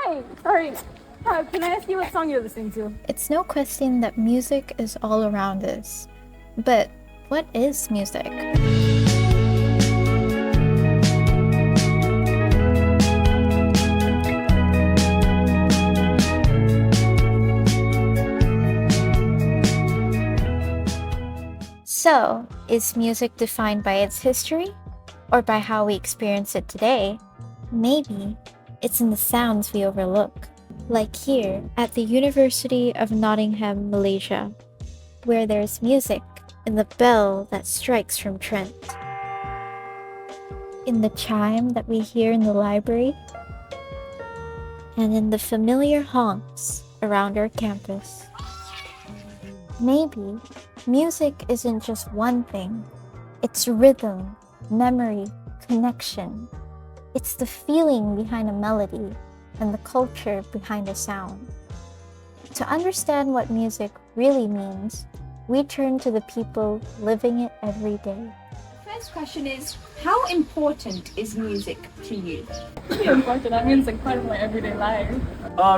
Hi, sorry. Can I ask you what song you're listening to? It's no question that music is all around us. But what is music? So, is music defined by its history? Or by how we experience it today? Maybe it's in the sounds we overlook. Like here at the University of Nottingham, Malaysia, where there's music in the bell that strikes from Trent, in the chime that we hear in the library, and in the familiar honks around our campus. Maybe music isn't just one thing. It's rhythm, memory, connection. It's the feeling behind a melody and the culture behind a sound. To understand what music really means, we turn to the people living it every day. First question is, how important is music to you? Really important. I mean, it's like part of my everyday life.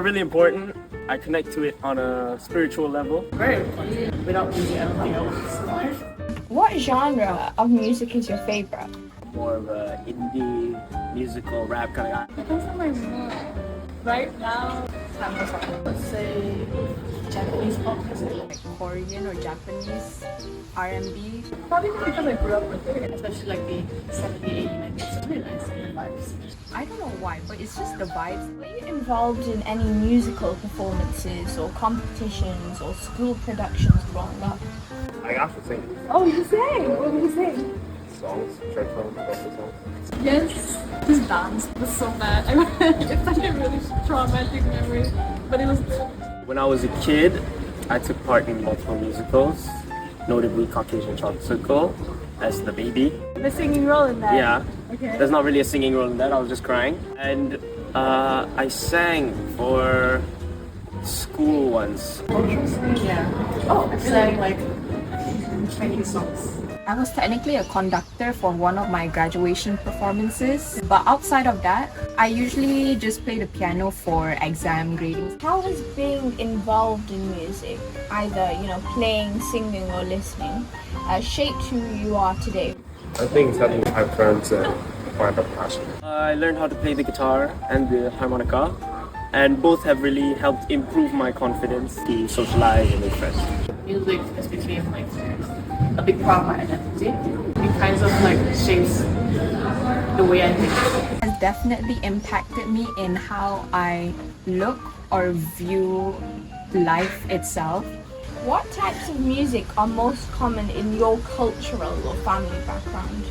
Really important. I connect to it on a spiritual level. Very important. Without music, I don't think I would survive. What genre of music is your favorite? More of a indie, musical, rap kind of guy. Depends on my mood. Right now, Let's say Japanese pop music. Like Korean or Japanese R&B? probably just because I grew up with it. Especially like the 70s, 80s, 90s. It's really nice and vibes. I don't know why, but it's just the vibes. Were you involved in any musical performances or competitions or school productions growing up? I actually sing Oh, you sang? What did you sing? songs, traditional gospel songs. Yes, just dance. It was so bad. It's such a really traumatic memory, but it was good. When I was a kid, I took part in multiple musicals, notably Caucasian Chocolate Circle as the baby. The singing role in that. Yeah, Okay. there's not really a singing role in that, I was just crying. And I sang for school once. Cultural singing, yeah. Oh, I sang like Chinese songs. I was technically a conductor for one of my graduation performances, but outside of that, I usually just play the piano for exam grading. How has being involved in music, either playing, singing, or listening, shaped who you are today? I think it's helping my friends find a passion. I learned how to play the guitar and the harmonica, and both have really helped improve my confidence to socialize and make friends. Music has become like a big part of my identity. It kind of like shapes the way I think. It has definitely impacted me in how I look or view life itself. What types of music are most common in your cultural or family background?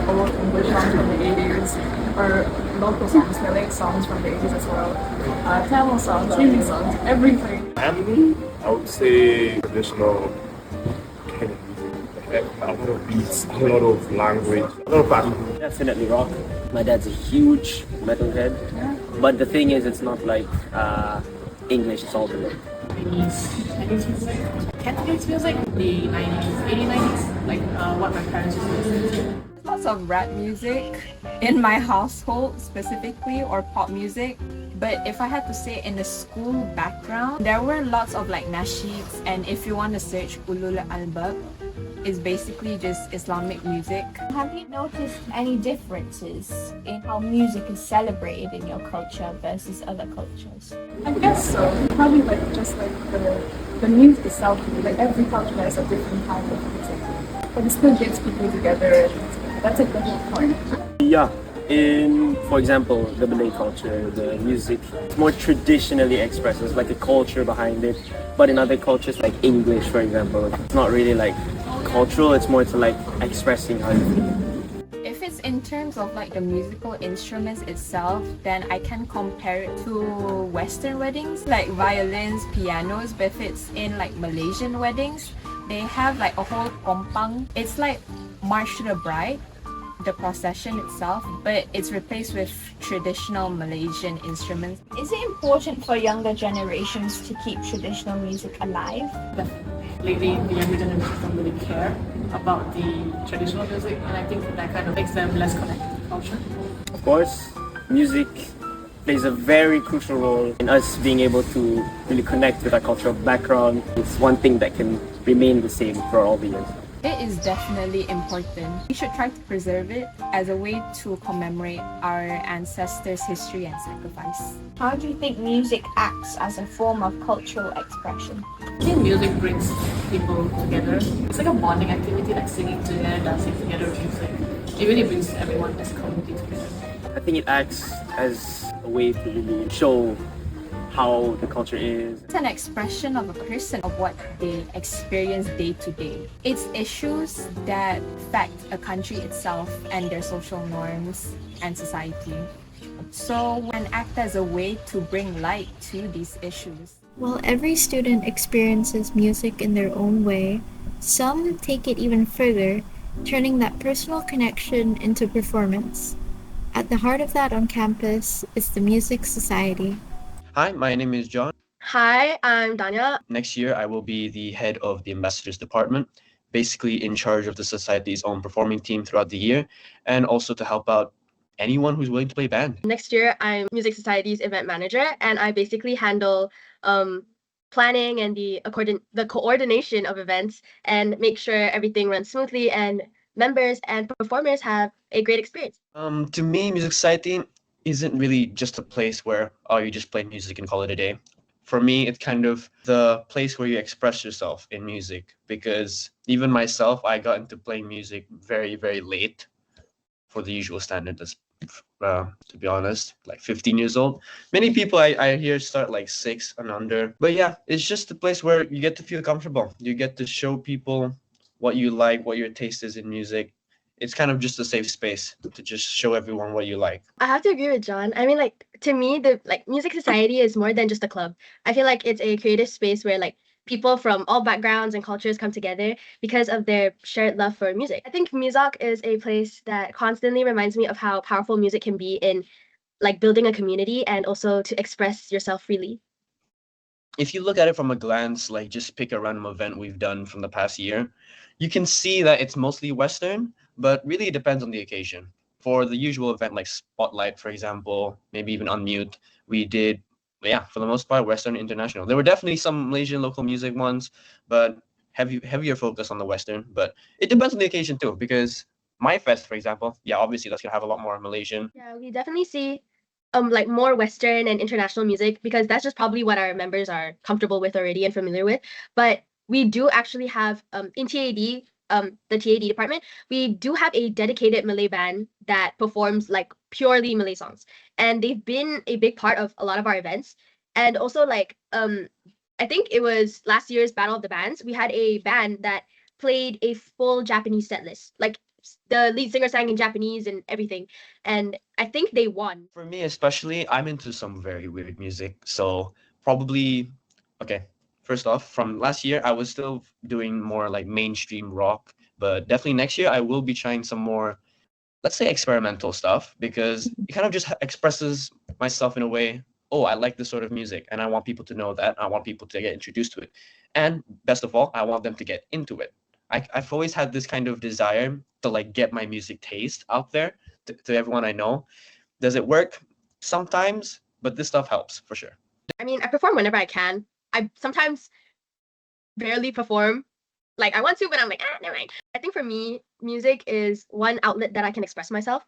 Old English songs from the 80s, or local songs, Malay songs from the 80s as well. Tamil songs, Hindi songs, everything. Family, I would say traditional kind of music. A lot of beats, a lot of language, a lot of passion. Definitely rock. My dad's a huge metalhead, but the thing is, it's not like English, it's all the way. Chinese music, Cantonese music, the 90s, 80s, 90s, like what my parents used to listen to. Lots of rap music in my household specifically, or pop music. But if I had to say in the school background, there were lots of like nasheeds, and if you want to search Ulul Albab, it's basically just Islamic music. Have you noticed any differences in how music is celebrated in your culture versus other cultures? I guess so. Probably like just like the music itself. Like every culture has a different kind of music, but it still gets people together, and that's like the whole point. Yeah, in, for example, the Malay culture, the music, it's more traditionally expressed. There's like a culture behind it. But in other cultures, like English, for example, it's not really like cultural, it's more to like expressing how you feel. If it's in terms of like the musical instruments itself, then I can compare it to Western weddings, like violins, pianos. But if it's in like Malaysian weddings, they have like a whole kompang. It's like March to the Bride, the procession itself, but it's replaced with traditional Malaysian instruments. Is it important for younger generations to keep traditional music alive? Lately, the younger generations don't really care about the traditional music, and I think that kind of makes them less connected to culture. Of course, music plays a very crucial role in us being able to really connect with our cultural background. It's one thing that can remain the same for all the years. It is definitely important. We should try to preserve it as a way to commemorate our ancestors' history and sacrifice. How do you think music acts as a form of cultural expression? I think music brings people together. It's like a bonding activity, like singing together, dancing together with music. It really brings everyone as a community together. I think it acts as a way to really show how the culture is. It's an expression of a person of what they experience day to day. It's issues that affect a country itself and their social norms and society. So when act as a way to bring light to these issues. While every student experiences music in their own way, some take it even further, turning that personal connection into performance. At the heart of that on campus is the Music Society. Hi, my name is John. Hi, I'm Danya. Next year, I will be the head of the Ambassadors Department, basically in charge of the Society's own performing team throughout the year, and also to help out anyone who's willing to play band. Next year, I'm Music Society's event manager, and I basically handle planning and the coordination of events and make sure everything runs smoothly and members and performers have a great experience. To me, Music Society isn't really just a place where, oh, you just play music and call it a day. For me, it's kind of the place where you express yourself in music, because even myself, I got into playing music very, very late for the usual standard, to be honest, like 15 years old. Many people I hear start like 6 and under. But yeah, it's just a place where you get to feel comfortable. You get to show people what you like, what your taste is in music. It's kind of just a safe space to just show everyone what you like. I have to agree with John. I mean, like, to me, the Music Society is more than just a club. I feel like it's a creative space where like people from all backgrounds and cultures come together because of their shared love for music. I think Musoc is a place that constantly reminds me of how powerful music can be in like building a community and also to express yourself freely. If you look at it from a glance, like just pick a random event we've done from the past year, you can see that it's mostly Western, but really it depends on the occasion. For the usual event like Spotlight, for example, maybe even Unmute, we did, yeah, for the most part, Western international. There were definitely some Malaysian local music ones, but heavier focus on the Western. But it depends on the occasion too, because my fest, for example, yeah, obviously that's gonna have a lot more Malaysian. Yeah, we definitely see like more Western and international music because that's just probably what our members are comfortable with already and familiar with. But we do actually have in TAD, the TAD department, we do have a dedicated Malay band that performs like purely Malay songs, and they've been a big part of a lot of our events. And also like I think it was last year's Battle of the Bands, we had a band that played a full Japanese set list, like the lead singer sang in Japanese and everything, and I think they won. For me especially, I'm into some very weird music, so probably, okay, first off, from last year, I was still doing more like mainstream rock, but definitely next year, I will be trying some more, let's say, experimental stuff, because it kind of just expresses myself in a way, oh, I like this sort of music, and I want people to know that. I want people to get introduced to it. And best of all, I want them to get into it. I've always had this kind of desire to like get my music taste out there to everyone I know. Does it work? Sometimes, but this stuff helps for sure. I mean, I perform whenever I can. I sometimes barely perform. Like I want to, but I'm like, never mind. I think for me, music is one outlet that I can express myself.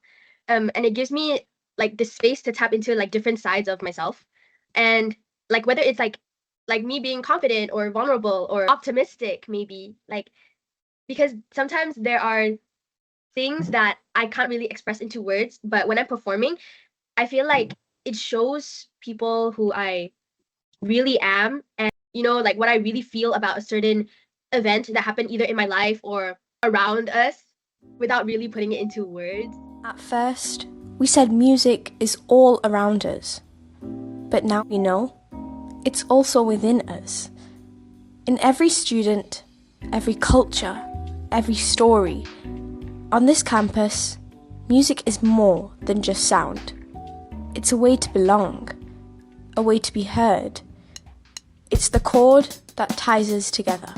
And it gives me like the space to tap into like different sides of myself. And like whether it's like me being confident or vulnerable or optimistic, maybe, like, because sometimes there are things that I can't really express into words, but when I'm performing, I feel like it shows people who I really am, and you know, like what I really feel about a certain event that happened either in my life or around us without really putting it into words. At first, we said music is all around us, but now we know it's also within us. In every student, every culture, every story. On this campus, music is more than just sound. It's a way to belong, a way to be heard. It's the cord that ties us together.